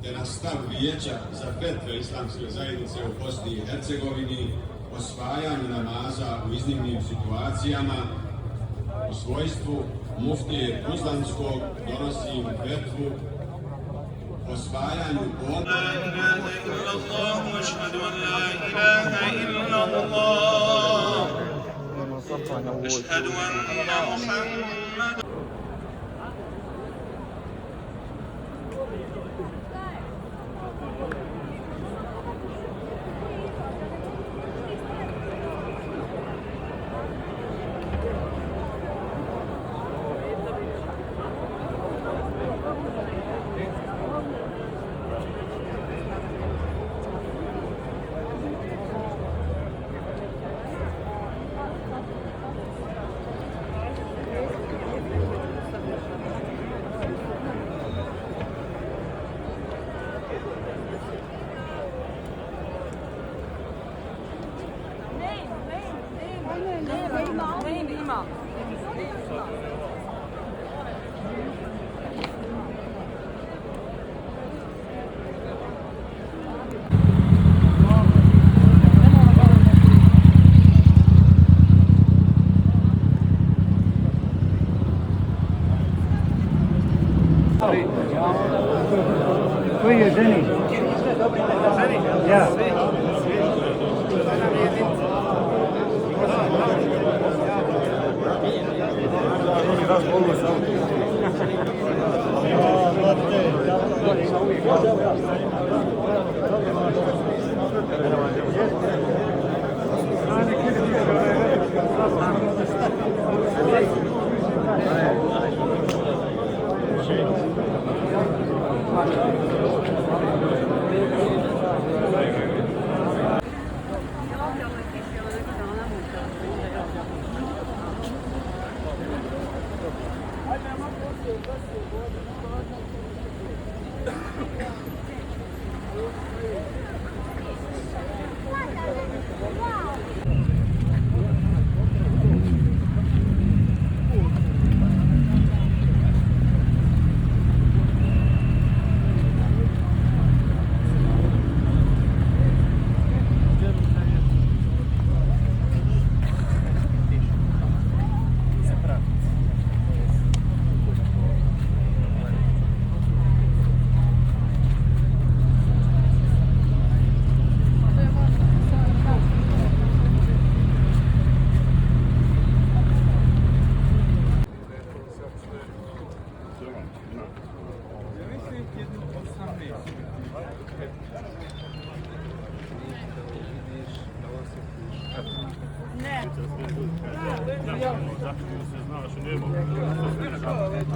Te na stav Vijeća za fetve islamske zajednice u Bosni i Hercegovini osvajanju namaza u iznimnim situacijama u svojstvu muftije Tuzlanskog donosim fetvu osvajanju La ilaha illallah, ašhadu an la ilaha illallah, ašhadu anna Muhammad. Koji je ženi? Ja. Ne.